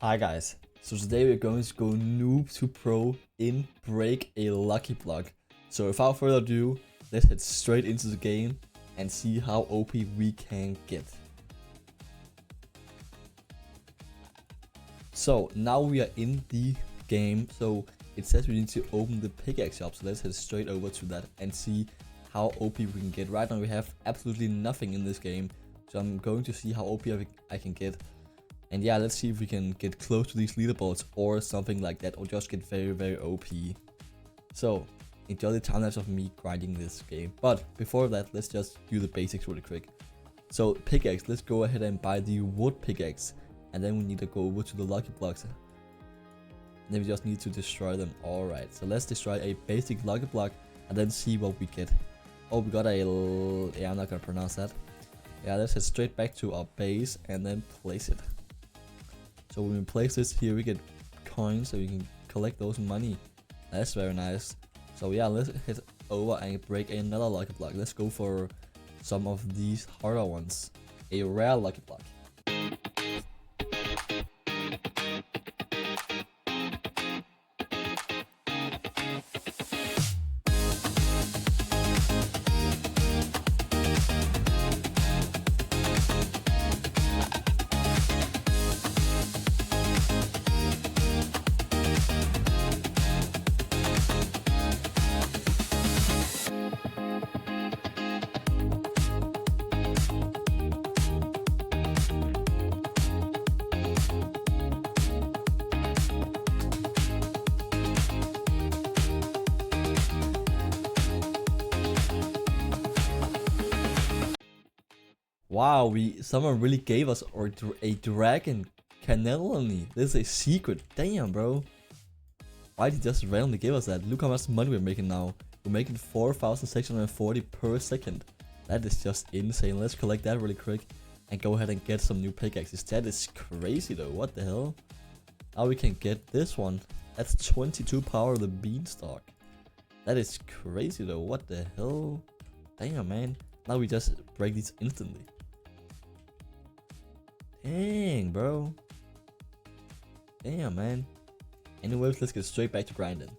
Hi guys, so today we're going to go noob to pro in break a lucky block. So without further ado, let's head straight into the game and see how OP we can get. So now we are in the game, so it says we need to open the pickaxe shop, so let's head straight over to that and see how OP we can get. Right now we have absolutely nothing in this game, so I'm going to see how OP I can get. And yeah, let's see if we can get close to these leaderboards or something like that, or just get very OP. So enjoy the time lapse of me grinding this game. But before that, let's just do the basics really quick. So pickaxe, let's go ahead and buy the wood pickaxe, and then we need to go over to the lucky blocks. And then we just need to destroy them. Alright, so let's destroy a basic lucky block and then see what we get. Oh, we got a yeah, I'm not gonna pronounce that. Yeah, let's head straight back to our base and then place it. So when we place this here, we get coins, so we can collect those money. That's very nice. So yeah, let's head over and break another lucky block. Let's go for some of these harder ones. A rare lucky block. Wow, someone really gave us a dragon cannelloni. This is a secret. Damn, bro. Why did he just randomly give us that? Look how much money we're making now. We're making 4,640 per second. That is just insane. Let's collect that really quick and go ahead and get some new pickaxes. That is crazy though. What the hell? Now we can get this one. That's 22 power of the beanstalk. That is crazy though. What the hell? Damn, man. Now we just break these instantly. Dang, bro. Damn, man. Anyways, let's get straight back to grinding.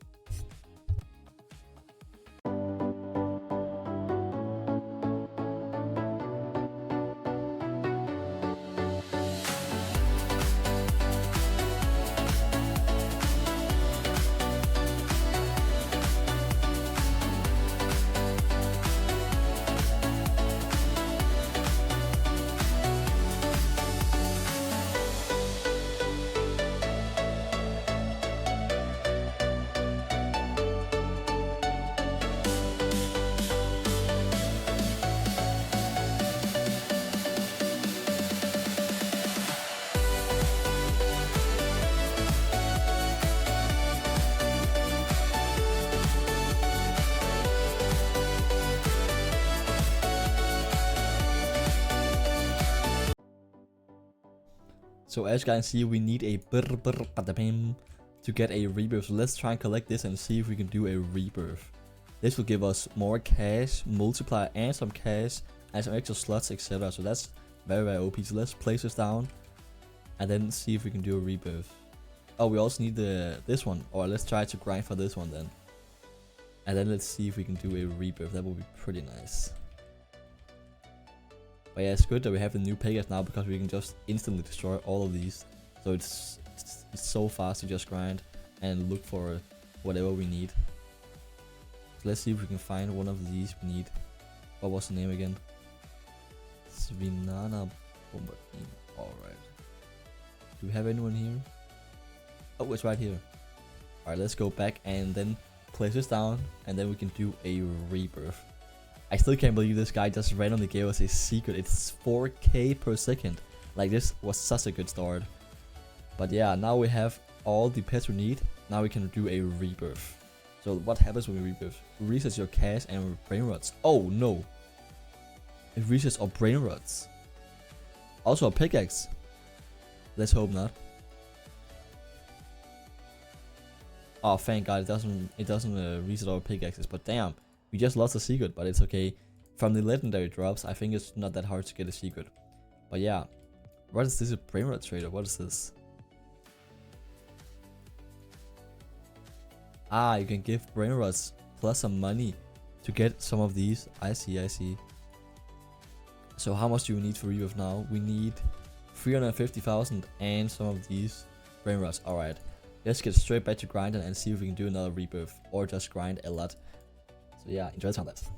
So as you guys see, we need a to get a rebirth. So let's try and collect this and see if we can do a rebirth. This will give us more cash, multiplier, and some cash, and some extra slots, etc. So that's very OP. So let's place this down and then see if we can do a rebirth. Oh, we also need this one, or let's try to grind for this one then. And then let's see if we can do a rebirth. That would be pretty nice. But yeah, it's good that we have the new pickaxe now, because we can just instantly destroy all of these. So it's so fast to just grind and look for whatever we need. So let's see if we can find one of these we need. What was the name again? Svinana Bombardier. Alright. Do we have anyone here? Oh, it's right here. Alright, let's go back and then place this down, and then we can do a rebirth. I still can't believe this guy just randomly gave us a secret. It's 4k per second. Like, this was such a good start. But yeah, now we have all the pets we need. Now we can do a rebirth. So what happens when we rebirth? Resets your cash and brain rods. Oh no. It resets our brain rods. Also a pickaxe. Let's hope not. Oh, thank God, it doesn't reset our pickaxes. But damn, we just lost a secret, but it's okay. From the legendary drops, I think it's not that hard to get a secret. But yeah, what is this? A brain rot trader? What is this? Ah, you can give brain rots plus some money to get some of these. I see. So how much do we need for rebirth now? We need 350,000 and some of these brain rots. Alright, let's get straight back to grinding and see if we can do another rebirth or just grind a lot. So yeah, enjoy the time lapse.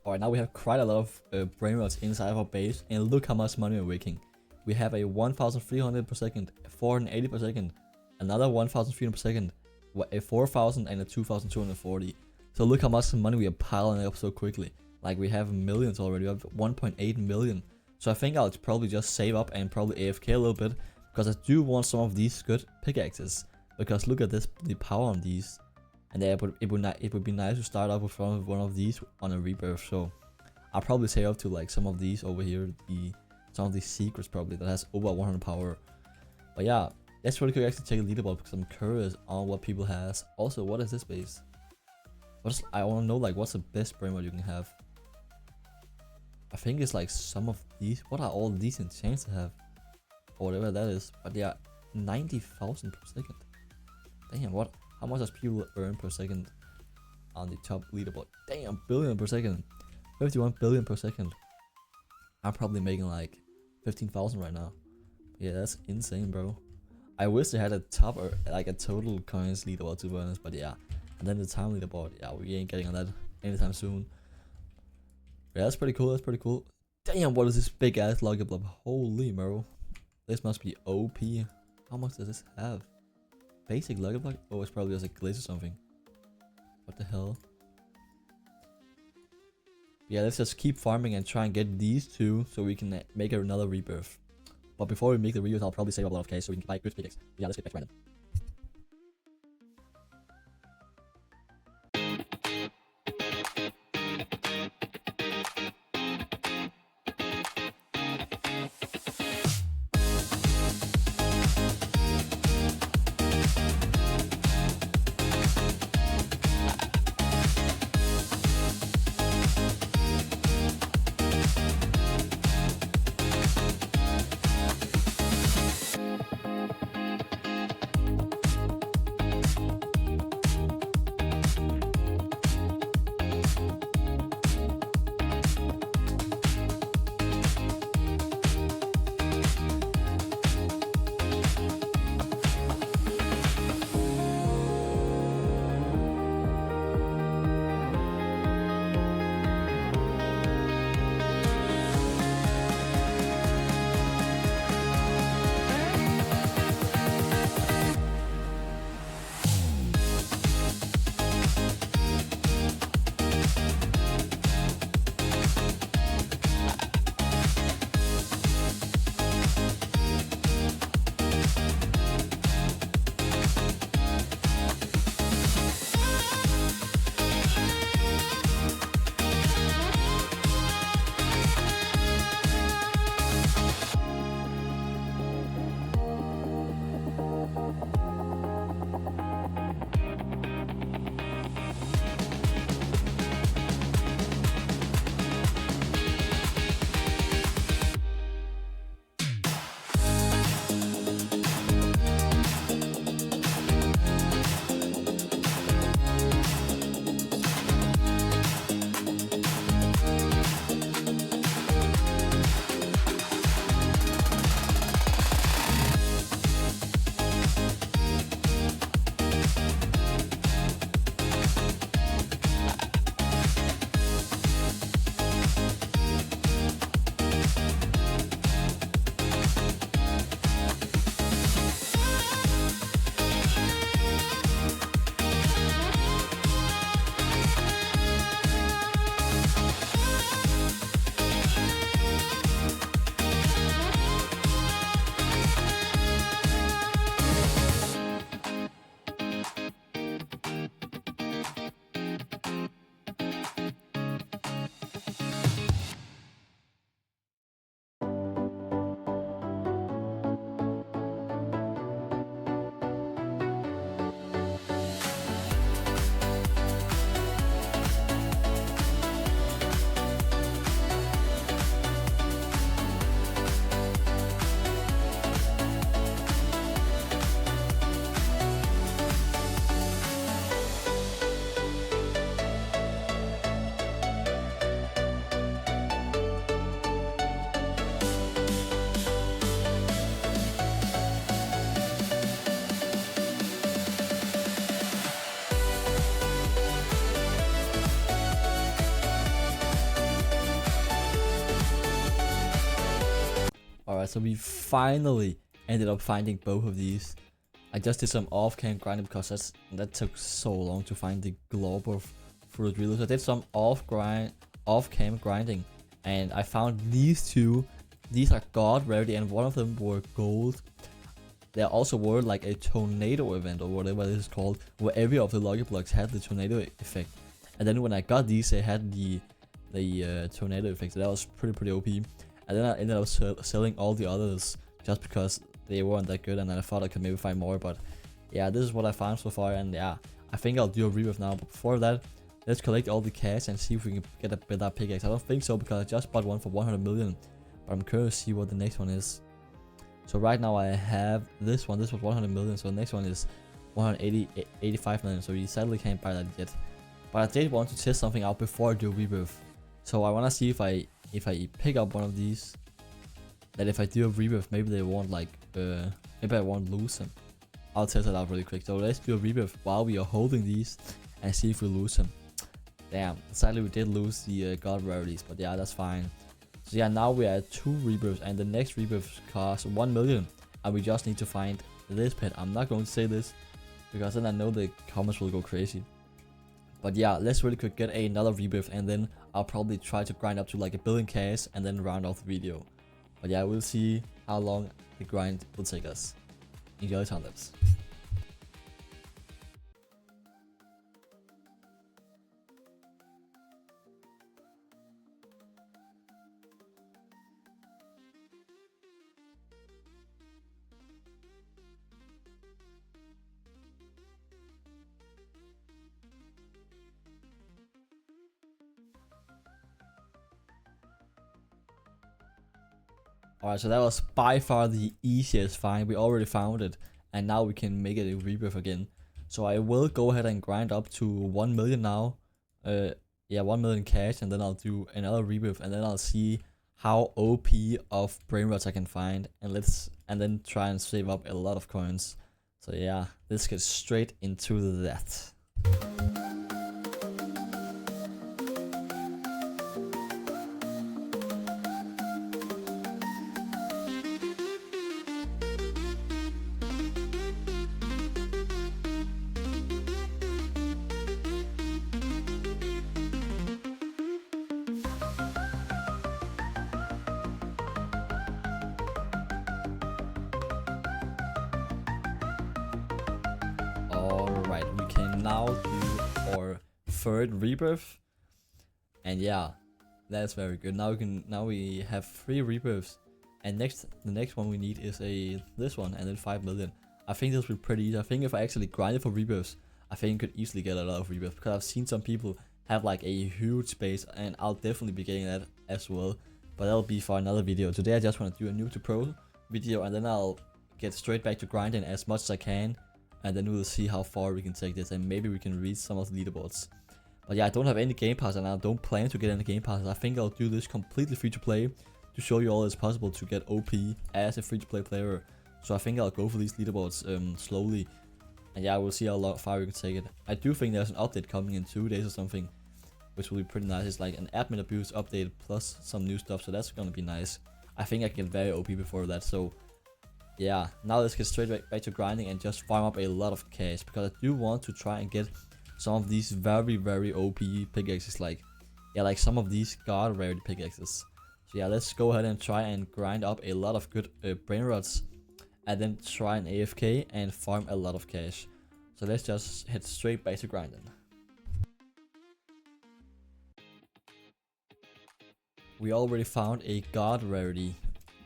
Alright, now we have quite a lot of brain rots inside of our base, and look how much money we're making. We have a 1,300 per second, 480 per second, another 1,300 per second, a 4,000 and a 2,240. So look how much money we are piling up so quickly. Like we have millions already, we have 1.8 million. So I think I'll probably just save up and probably AFK a little bit, because I do want some of these good pickaxes. Because look at this, the power on these. And it would be nice to start off with one of these on a rebirth. So I'll probably save up to like some of these over here, some of these secrets probably that has over 100 power. But yeah, let's really quick actually check the leaderboard because I'm curious on what people has. Also, what is this base? I want to know like what's the best brain rot you can have. I think it's like some of these. What are all these enchants to have? Or whatever that is. But yeah, 90,000 per second. Damn, what? How much does people earn per second on the top leaderboard? Damn, billion per second. 51 billion per second. I'm probably making like 15,000 right now. Yeah, that's insane, bro. I wish they had a top or like a total coins leaderboard to be honest, but yeah. And then the time leaderboard, yeah, we ain't getting on that anytime soon. Yeah, that's pretty cool. Damn, what is this big ass lucky blob? Holy bro. This must be OP. How much does this have? Basic lucky block? Oh, it's probably just a glitch or something. What the hell? Yeah, let's just keep farming and try and get these two so we can make another rebirth. But before we make the rebirth, I'll probably save up a lot of cash so we can buy good pickaxe. Yeah, let's get back to random. Alright, so we finally ended up finding both of these. I just did some off-cam grinding because that took so long to find the globe of fruit reels. I did some off-cam grinding, and I found these two. These are god rarity, and one of them were gold. There also were like a tornado event or whatever this is called, where every of the lucky blocks had the tornado effect. And then when I got these, they had the tornado effect. So that was pretty OP. And then I ended up selling all the others just because they weren't that good, and I thought I could maybe find more. But yeah, this is what I found so far, and yeah, I think I'll do a rebirth now. But before that, let's collect all the cash and see if we can get a better pickaxe. I don't think so because I just bought one for 100 million, but I'm curious to see what the next one is. So right now I have this one. This was 100 million, so the next one is 185 million. So we sadly can't buy that yet. But I did want to test something out before I do a rebirth. So I want to see if I pick up one of these, that if I do a rebirth, maybe they won't like maybe I won't lose them. I'll test it out really quick. So let's do a rebirth while we are holding these and see if we lose them. Damn, sadly we did lose the god rarities, but yeah, that's fine. So yeah, now we are at 2 rebirths, and the next rebirth costs 1 million, and we just need to find this pet. I'm not going to say this because then I know the comments will go crazy. But yeah, let's really quick get another rebirth, and then I'll probably try to grind up to like 1 billion cash and then round off the video. But yeah, we'll see how long the grind will take us. Enjoy the time lapse. Alright, so that was by far the easiest find. We already found it, and now we can make it a rebirth again. So I will go ahead and grind up to 1 million now. Yeah, 1 million cash, and then I'll do another rebirth, and then I'll see how OP of brain rots I can find, and then try and save up a lot of coins. So yeah, let's get straight into that. Alright, we can now do our 3rd rebirth, and yeah, that's very good. Now we have 3 rebirths, and the next one we need is this one, and then 5 million. I think this will be pretty easy. I think if I actually grinded for rebirths, I think I could easily get a lot of rebirths, because I've seen some people have like a huge space, and I'll definitely be getting that as well. But that'll be for another video. Today I just want to do a Noob to Pro video, and then I'll get straight back to grinding as much as I can. And then we'll see how far we can take this, and maybe we can reach some of the leaderboards. But yeah, I don't have any game pass, and I don't plan to get any game passes. I think I'll do this completely free to play to show you all it's possible to get OP as a free to play player. So I think I'll go for these leaderboards slowly, and yeah, we'll see how far we can take it. I do think there's an update coming in 2 days or something, which will be pretty nice. It's like an admin abuse update plus some new stuff, so that's gonna be nice. I think I can get very OP before that. So yeah, now let's get straight back to grinding and just farm up a lot of cash, because I do want to try and get some of these very OP pickaxes, like some of these god rarity pickaxes. So yeah, let's go ahead and try and grind up a lot of good brain rots, and then try and AFK and farm a lot of cash. So let's just head straight back to grinding. We already found a god rarity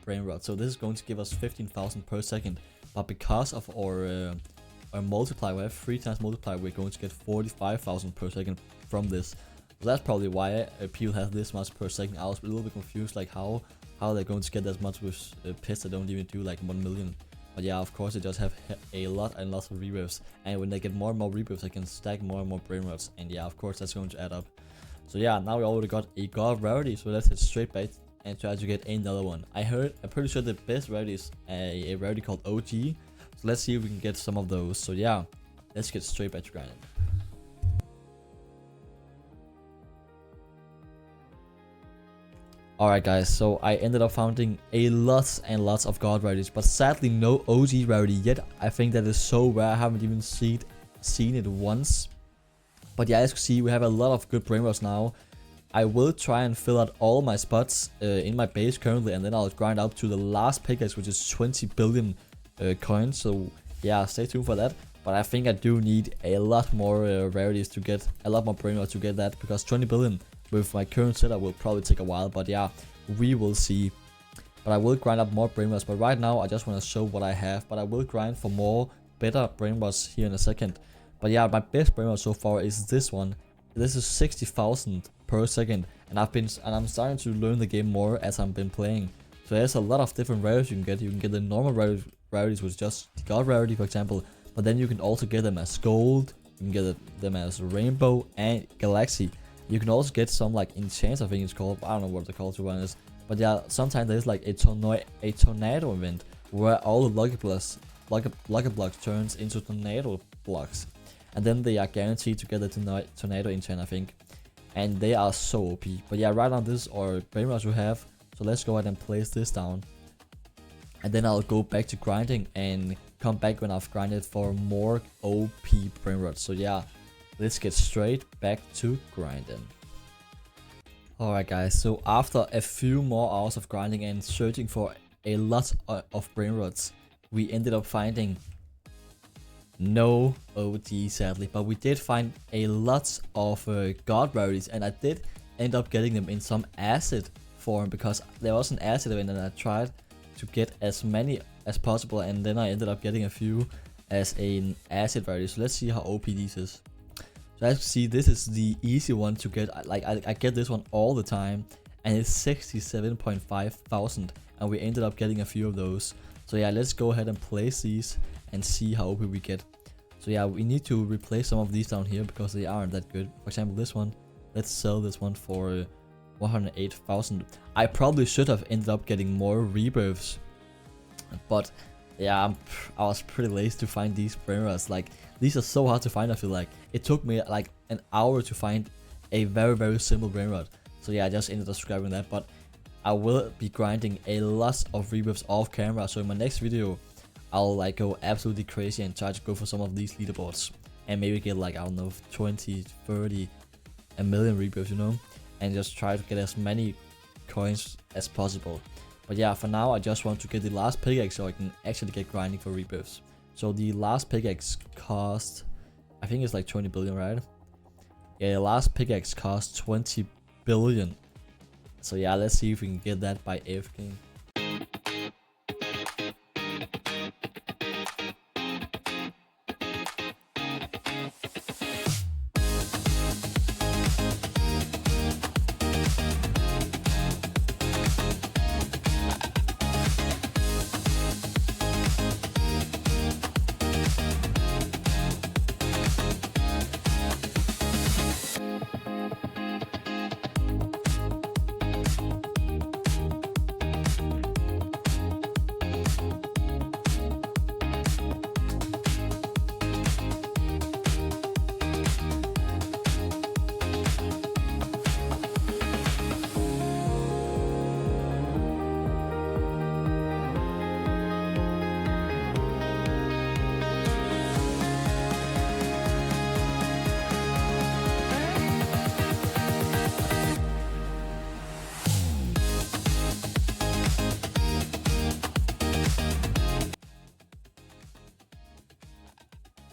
brain rot, so this is going to give us 15,000 per second, but because of our multiplier, we have 3 times multiplier, we're going to get 45,000 per second from this. So that's probably why people have this much per second. I was a little bit confused, like how they're going to get that much with pets that don't even do like 1 million. But yeah, of course they just have a lot and lots of rebirths, and when they get more and more rebirths, they can stack more and more brain rots, and yeah, of course that's going to add up. So yeah, now we already got a god rarity, so let's head straight back and try to get another one. I'm pretty sure the best rarity is a rarity called OG, so let's see if we can get some of those. So yeah, let's get straight back to grinding. Alright guys, so I ended up finding a lots and lots of god rarities, but sadly no OG rarity yet. I think that is so rare, I haven't even seen it once. But yeah, as you can see, we have a lot of good brain rots now. I will try and fill out all my spots in my base currently, and then I'll grind up to the last pickaxe, which is 20 billion coins. So yeah, stay tuned for that. But I think I do need a lot more rarities to get, a lot more brain rots to get that, because 20 billion with my current setup will probably take a while. But yeah, we will see. But I will grind up more brain rots. But right now, I just want to show what I have. But I will grind for more better brain rots here in a second. But yeah, my best brain rot so far is this one. This is 60,000 per second, and I'm starting to learn the game more as I've been playing. So there's a lot of different rarities you can get. You can get the normal rarities, which is just the god rarity, for example. But then you can also get them as gold. You can get them as rainbow and galaxy. You can also get some like enchants, I think it's called. I don't know what they're called, to be honest. But yeah, sometimes there's like a tornado event where all the lucky blocks turns into tornado blocks. And then they are guaranteed to get the tornado enchant, I think. And they are so OP. But yeah, right now this is our brain rots we have. So let's go ahead and place this down. And then I'll go back to grinding and come back when I've grinded for more OP brain rots. So yeah, let's get straight back to grinding. Alright guys, so after a few more hours of grinding and searching for a lot of brain rots, we ended up finding no OG sadly, but we did find a lot of god rarities, and I did end up getting them in some acid form, because there was an acid event and I tried to get as many as possible, and then I ended up getting a few as an acid rarity. So let's see how OP this is. So as you can see, this is the easy one to get. Like I get this one all the time, and it's 67.5 thousand, and we ended up getting a few of those. So yeah, let's go ahead and place these and see how OP we get. So yeah, we need to replace some of these down here because they aren't that good. For example, this one, let's sell this one for 108,000. I probably should have ended up getting more rebirths, but yeah, I was pretty lazy to find these brain rots. Like, these are so hard to find, I feel like. It took me like an hour to find a very simple brain rot. So yeah, I just ended up scrapping that, but I will be grinding a lot of rebirths off camera. So in my next video, I'll like go absolutely crazy and try to go for some of these leaderboards and maybe get like, I don't know, 20, 30, a million rebirths, you know, and just try to get as many coins as possible. But yeah, for now I just want to get the last pickaxe so I can actually get grinding for rebirths. So the last pickaxe cost, I think it's like 20 billion, right? Yeah, the last pickaxe cost 20 billion. So yeah, let's see if we can get that by AFK.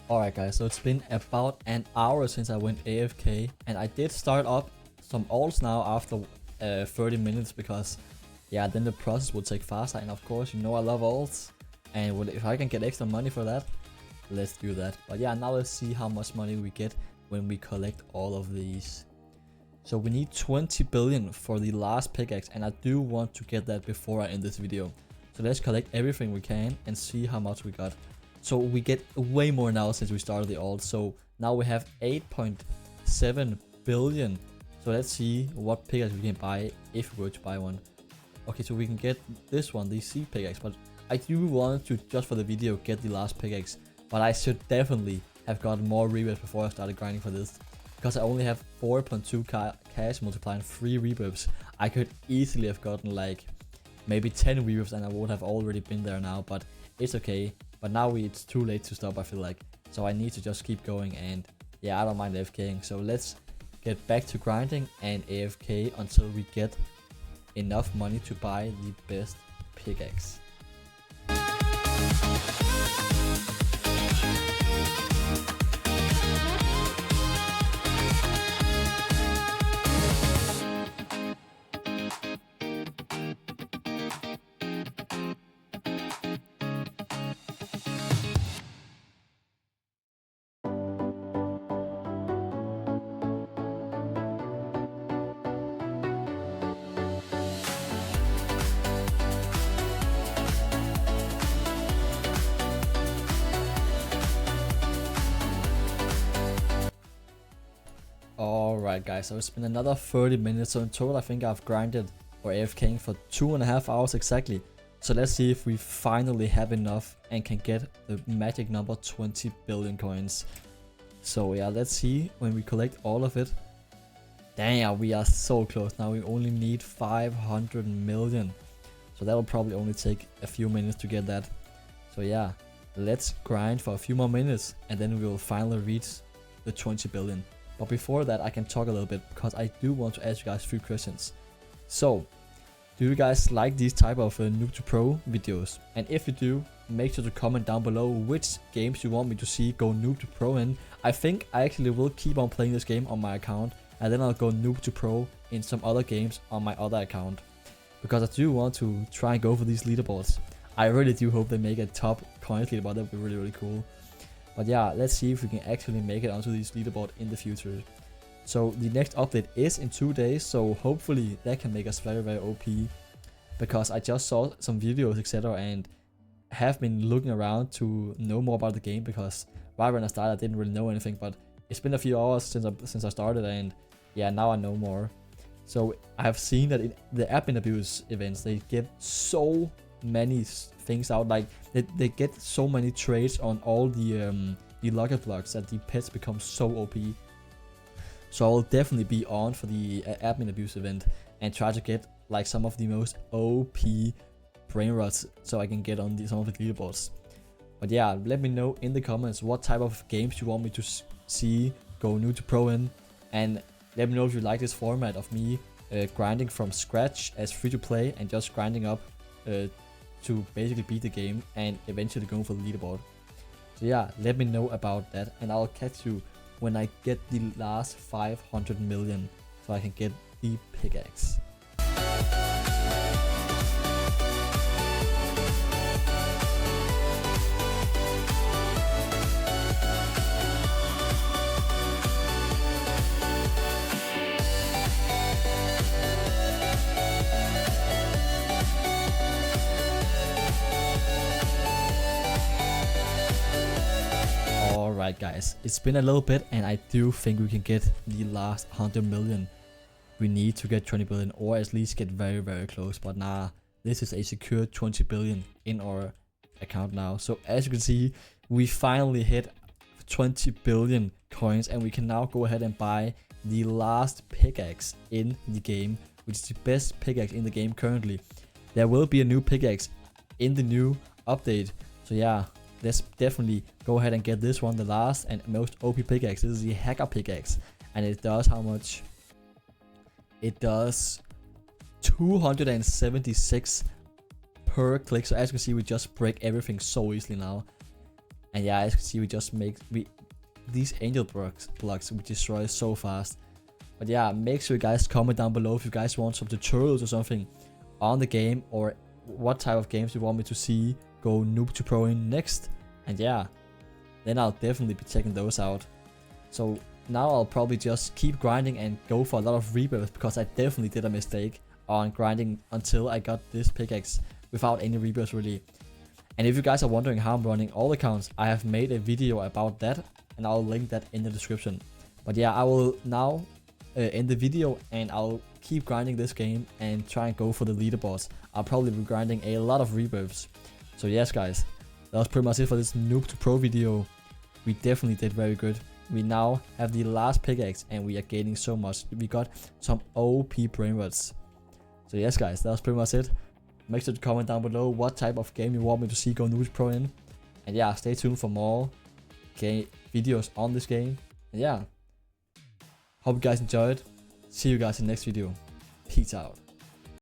Alright guys, so it's been about an hour since I went AFK, and I did start up some alts now after 30 minutes, because yeah, then the process will take faster, and of course, you know, I love alts, and if I can get extra money for that, let's do that. But yeah, now let's see how much money we get when we collect all of these. So we need 20 billion for the last pickaxe, and I do want to get that before I end this video. So let's collect everything we can and see how much we got. So we get way more now since we started the alt. So now we have 8.7 billion. So let's see what pickaxe we can buy if we were to buy one. Okay, so we can get this one, the C pickaxe, but I do want to, just for the video, get the last pickaxe. But I should definitely have gotten more rebirths before I started grinding for this, because I only have 4.2 cash multiplying 3 rebirths. I could easily have gotten like maybe 10 rebirths and I would have already been there now, but it's okay. But now it's too late to stop, I feel like. So I need to just keep going, and yeah, I don't mind AFKing. So let's get back to grinding and AFK until we get enough money to buy the best pickaxe. Alright guys, so it's been another 30 minutes, so in total I think I've grinded or AFKing for 2.5 hours exactly. So let's see if we finally have enough and can get the magic number 20 billion coins. So yeah, let's see when we collect all of it. Damn, we are so close now. We only need 500 million. So that will probably only take a few minutes to get that. So yeah, let's grind for a few more minutes and then we will finally reach the 20 billion. But before that, I can talk a little bit because I do want to ask you guys a few questions. So, do you guys like these type of Noob to Pro videos? And if you do, make sure to comment down below which games you want me to see go Noob to Pro in. I think I actually will keep on playing this game on my account, and then I'll go Noob to Pro in some other games on my other account. Because I do want to try and go for these leaderboards. I really do hope they make a top coins leaderboard. That would be really, really cool. But yeah, let's see if we can actually make it onto this leaderboard in the future. So the next update is in 2 days, so hopefully that can make us very, very OP. Because I just saw some videos, etc. and have been looking around to know more about the game, because right when I started I didn't really know anything, but it's been a few hours since I started, and yeah, now I know more. So I have seen that in the admin abuse events, they give so many things out, like they get so many trades on all the locket blocks that the pets become so OP. So I will definitely be on for the admin abuse event and try to get like some of the most OP brain rots so I can get on some of the leaderboards. But yeah, let me know in the comments what type of games you want me to see go Noob to Pro in, and let me know if you like this format of me grinding from scratch as free to play and just grinding up to basically beat the game and eventually going for the leaderboard. So yeah, let me know about that, and I'll catch you when I get the last 500 million so I can get the pickaxe. Alright guys, it's been a little bit and I do think we can get the last 100 million. We need to get 20 billion or at least get very, very close, but nah, this is a secure 20 billion in our account now. So as you can see, we finally hit 20 billion coins and we can now go ahead and buy the last pickaxe in the game, which is the best pickaxe in the game currently. There will be a new pickaxe in the new update, so yeah, let's definitely go ahead and get this one, the last and most OP pickaxe. This is the hacker pickaxe, and it does how much? It does 276 per click. So as you can see, we just break everything so easily now. And yeah, as you can see, we just make these angel blocks we destroy so fast. But yeah, make sure you guys comment down below if you guys want some tutorials or something on the game, or what type of games you want me to see go Noob to Pro in next. And yeah, then I'll definitely be checking those out. So now I'll probably just keep grinding and go for a lot of rebirths, because I definitely did a mistake on grinding until I got this pickaxe without any rebirths really. And if you guys are wondering how I'm running all accounts, I have made a video about that and I'll link that in the description. But yeah, I will now end the video and I'll keep grinding this game and try and go for the leaderboards. I'll probably be grinding a lot of rebirths. So yes guys, that was pretty much it for this Noob to Pro video. We definitely did very good. We now have the last pickaxe and we are gaining so much. We got some OP brain rots. So yes guys, that was pretty much it. Make sure to comment down below what type of game you want me to see Go Noob Pro in. And yeah, stay tuned for more videos on this game. And yeah, hope you guys enjoyed. See you guys in the next video. Peace out.